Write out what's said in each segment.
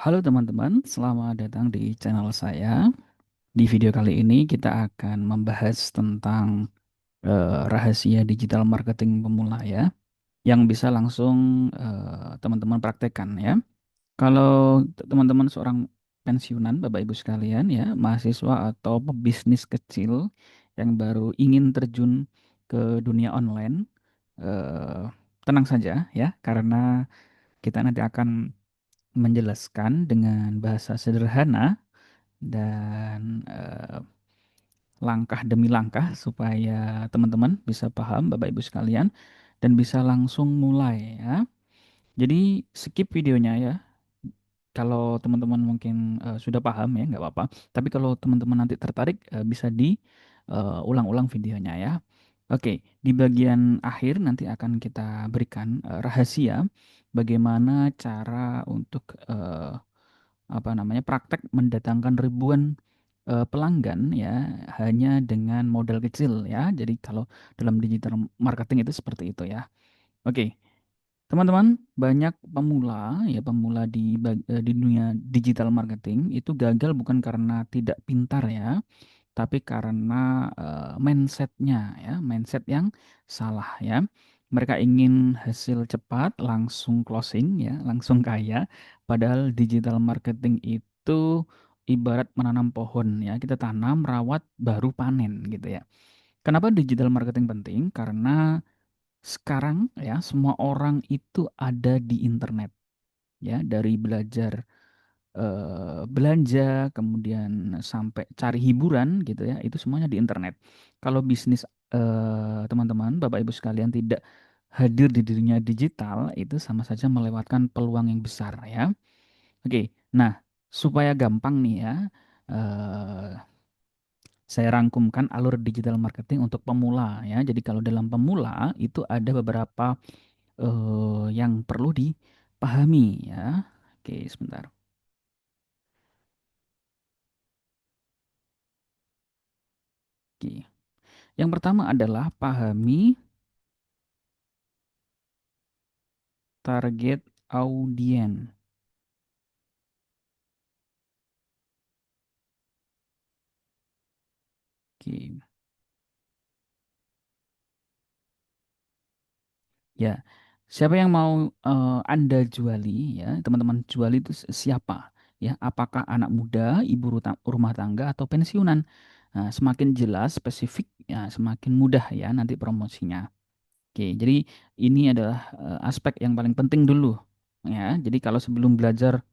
Halo teman-teman, selamat datang di channel saya. Di video kali ini kita akan membahas tentang rahasia digital marketing pemula ya, yang bisa langsung teman-teman praktekkan ya. Kalau teman-teman seorang pensiunan, Bapak Ibu sekalian ya, mahasiswa atau pebisnis kecil yang baru ingin terjun ke dunia online, eh, tenang saja ya, karena kita nanti akan menjelaskan dengan bahasa sederhana dan langkah demi langkah supaya teman-teman bisa paham Bapak Ibu sekalian dan bisa langsung mulai ya. Jadi skip videonya ya. Kalau teman-teman mungkin sudah paham ya nggak apa-apa. Tapi kalau teman-teman nanti tertarik bisa diulang-ulang videonya ya. Oke, di bagian akhir nanti akan kita berikan rahasia bagaimana cara untuk apa namanya praktek mendatangkan ribuan pelanggan ya hanya dengan modal kecil ya. Jadi kalau dalam digital marketing itu seperti itu ya. Oke, teman-teman, banyak pemula ya pemula di dunia digital marketing itu gagal bukan karena tidak pintar ya, tapi karena mindsetnya ya, mindset yang salah ya. Mereka ingin hasil cepat, langsung closing ya, langsung kaya. Padahal digital marketing itu ibarat menanam pohon ya, kita tanam, rawat, baru panen gitu ya. Kenapa digital marketing penting? Karena sekarang ya semua orang itu ada di internet ya, dari belajar belanja, kemudian sampai cari hiburan gitu ya, itu semuanya di internet. Kalau bisnis teman-teman, Bapak Ibu sekalian tidak hadir di dunia digital, itu sama saja melewatkan peluang yang besar ya. Oke, nah supaya gampang nih ya, eh, saya rangkumkan alur digital marketing untuk pemula ya. Jadi kalau dalam pemula itu ada beberapa yang perlu dipahami ya. Oke, sebentar. Oke. Yang pertama adalah pahami target audien. Oke. Ya, siapa yang mau Anda juali ya, teman-teman juali itu siapa? Ya, apakah anak muda, ibu rumah tangga atau pensiunan? Nah, semakin jelas, spesifik ya, semakin mudah ya nanti promosinya. Oke, jadi ini adalah aspek yang paling penting dulu ya. Jadi kalau sebelum belajar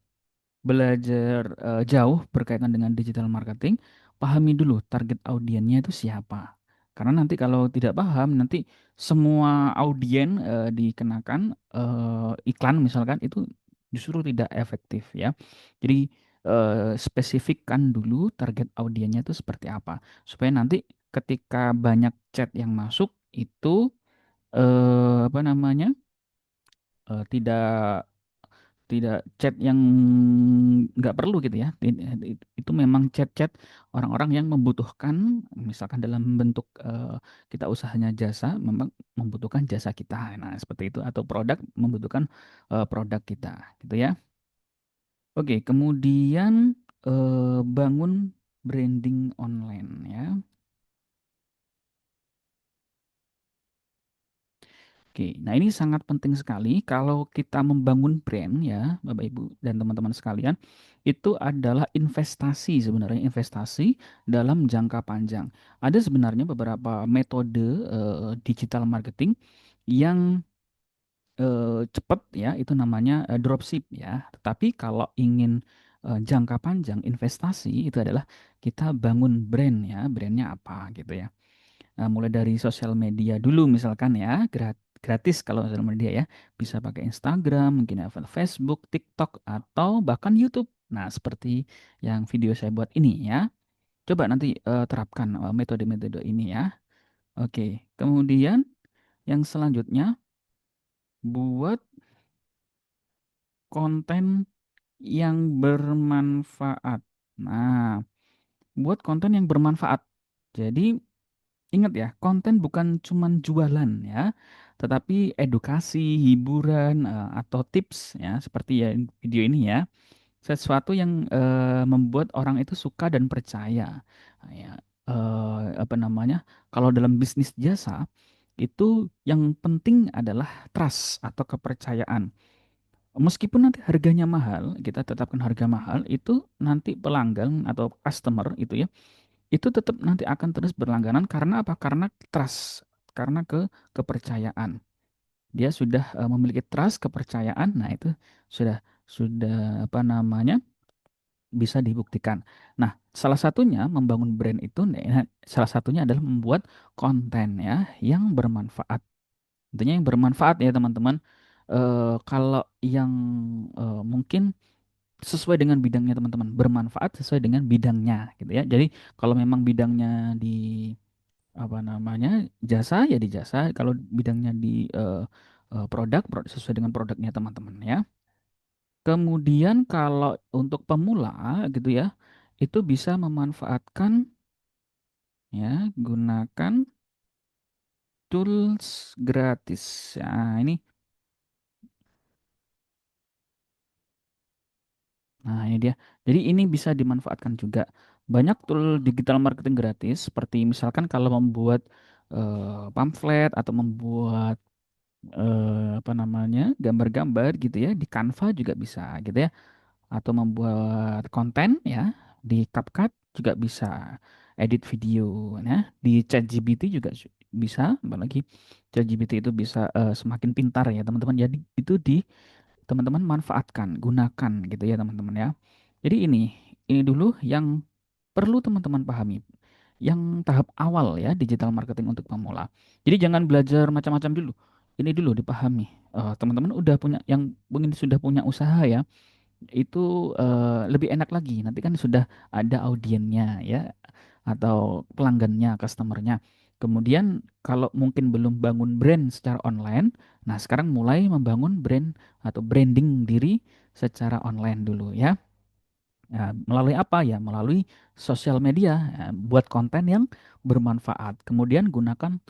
jauh berkaitan dengan digital marketing, pahami dulu target audiennya itu siapa. Karena nanti kalau tidak paham, nanti semua audien dikenakan iklan misalkan itu justru tidak efektif ya. Jadi spesifikkan dulu target audiennya itu seperti apa, supaya nanti ketika banyak chat yang masuk itu apa namanya tidak tidak chat yang nggak perlu gitu ya. Itu memang chat-chat orang-orang yang membutuhkan, misalkan dalam bentuk kita usahanya jasa, memang membutuhkan jasa kita. Nah, seperti itu atau produk membutuhkan produk kita, gitu ya. Oke, kemudian bangun branding online ya. Oke, nah ini sangat penting sekali kalau kita membangun brand ya, Bapak Ibu dan teman-teman sekalian, itu adalah investasi sebenarnya, investasi dalam jangka panjang. Ada sebenarnya beberapa metode digital marketing yang cepat ya, itu namanya dropship ya. Tetapi kalau ingin jangka panjang investasi itu adalah kita bangun brand ya, brandnya apa gitu ya. Nah, mulai dari sosial media dulu misalkan ya, gratis kalau sosial media ya. Bisa pakai Instagram, mungkin ya Facebook, TikTok, atau bahkan YouTube. Nah, seperti yang video saya buat ini ya. Coba nanti terapkan metode-metode ini ya. Oke, kemudian yang selanjutnya buat konten yang bermanfaat. Nah, buat konten yang bermanfaat. Jadi ingat ya, konten bukan cuman jualan ya, tetapi edukasi, hiburan, atau tips ya, seperti ya video ini ya. sesuatu yang membuat orang itu suka dan percaya. Nah, ya, apa namanya? Kalau dalam bisnis jasa itu yang penting adalah trust atau kepercayaan. Meskipun nanti harganya mahal, kita tetapkan harga mahal, itu nanti pelanggan atau customer itu ya, itu tetap nanti akan terus berlangganan karena apa? Karena trust, karena kepercayaan. Dia sudah memiliki trust, kepercayaan. Nah, itu sudah apa namanya? Bisa dibuktikan. Nah, salah satunya membangun brand itu, nah, salah satunya adalah membuat konten ya yang bermanfaat. Tentunya yang bermanfaat ya teman-teman. Kalau yang mungkin sesuai dengan bidangnya teman-teman, bermanfaat sesuai dengan bidangnya gitu ya. Jadi kalau memang bidangnya di apa namanya jasa ya di jasa, kalau bidangnya di sesuai dengan produknya teman-teman ya. Kemudian kalau untuk pemula gitu ya, itu bisa memanfaatkan ya gunakan tools gratis. Nah, ini dia. Jadi ini bisa dimanfaatkan juga. Banyak tool digital marketing gratis seperti misalkan kalau membuat pamflet atau membuat apa namanya gambar-gambar gitu ya di Canva juga bisa gitu ya, atau membuat konten ya di CapCut juga bisa, edit video ya di ChatGPT juga bisa, apalagi ChatGPT itu bisa semakin pintar ya teman-teman. Jadi itu di teman-teman manfaatkan, gunakan gitu ya teman-teman ya. Jadi ini dulu yang perlu teman-teman pahami. Yang tahap awal ya digital marketing untuk pemula. Jadi jangan belajar macam-macam dulu. Ini dulu dipahami. Teman-teman udah punya yang mungkin sudah punya usaha ya, itu lebih enak lagi. Nanti kan sudah ada audiennya ya atau pelanggannya, customernya. Kemudian kalau mungkin belum bangun brand secara online, nah sekarang mulai membangun brand atau branding diri secara online dulu ya. Ya, melalui apa ya? Melalui sosial media, ya, buat konten yang bermanfaat. Kemudian gunakan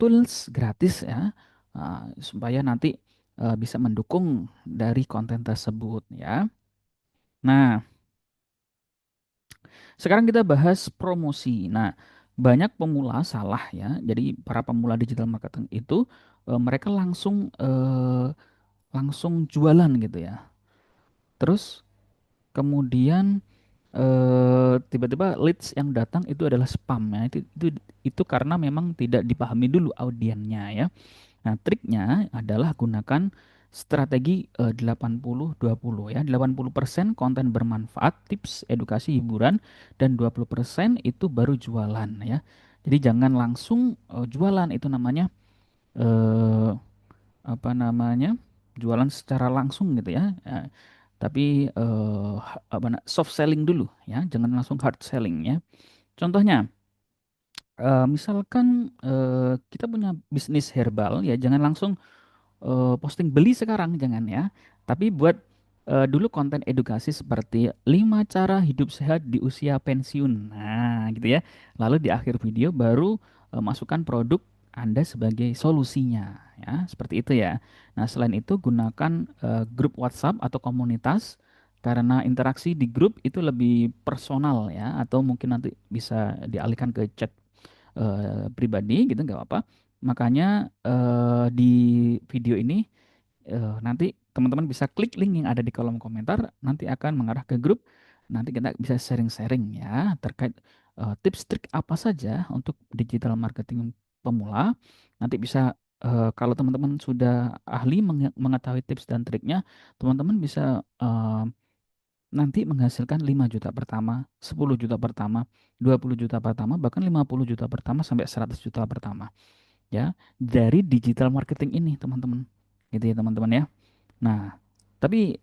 tools gratis ya, supaya nanti bisa mendukung dari konten tersebut ya. Nah, sekarang kita bahas promosi. Nah, banyak pemula salah ya. Jadi para pemula digital marketing itu mereka langsung jualan gitu ya. Terus kemudian tiba-tiba leads yang datang itu adalah spam ya. Itu karena memang tidak dipahami dulu audiennya ya. Nah, triknya adalah gunakan strategi 80-20 ya. 80% konten bermanfaat, tips, edukasi, hiburan, dan 20% itu baru jualan ya. Jadi jangan langsung jualan, itu namanya eh, apa namanya? Jualan secara langsung gitu ya. Tapi soft selling dulu ya, jangan langsung hard selling ya. Contohnya, misalkan kita punya bisnis herbal ya, jangan langsung posting beli sekarang jangan ya. Tapi buat dulu konten edukasi seperti 5 cara hidup sehat di usia pensiun. Nah, gitu ya. Lalu di akhir video baru masukkan produk Anda sebagai solusinya ya, seperti itu ya. Nah, selain itu gunakan grup WhatsApp atau komunitas karena interaksi di grup itu lebih personal ya, atau mungkin nanti bisa dialihkan ke chat pribadi gitu nggak apa-apa. Makanya di video ini nanti teman-teman bisa klik link yang ada di kolom komentar, nanti akan mengarah ke grup. Nanti kita bisa sharing-sharing ya terkait tips trik apa saja untuk digital marketing pemula. Nanti bisa kalau teman-teman sudah ahli mengetahui tips dan triknya, teman-teman bisa nanti menghasilkan 5 juta pertama, 10 juta pertama, 20 juta pertama, bahkan 50 juta pertama sampai 100 juta pertama ya dari digital marketing ini teman-teman. Gitu ya teman-teman ya. Nah, tapi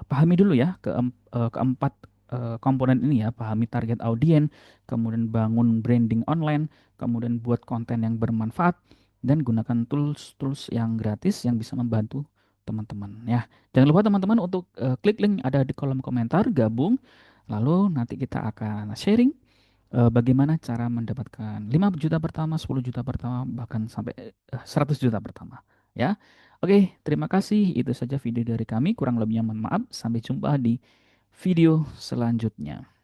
pahami dulu ya keempat komponen ini ya, pahami target audiens, kemudian bangun branding online, kemudian buat konten yang bermanfaat, dan gunakan tools-tools yang gratis yang bisa membantu teman-teman ya. Jangan lupa teman-teman untuk klik link ada di kolom komentar, gabung, lalu nanti kita akan sharing bagaimana cara mendapatkan 5 juta pertama, 10 juta pertama, bahkan sampai 100 juta pertama ya. Oke, terima kasih. Itu saja video dari kami. Kurang lebihnya mohon maaf. Sampai jumpa di video selanjutnya.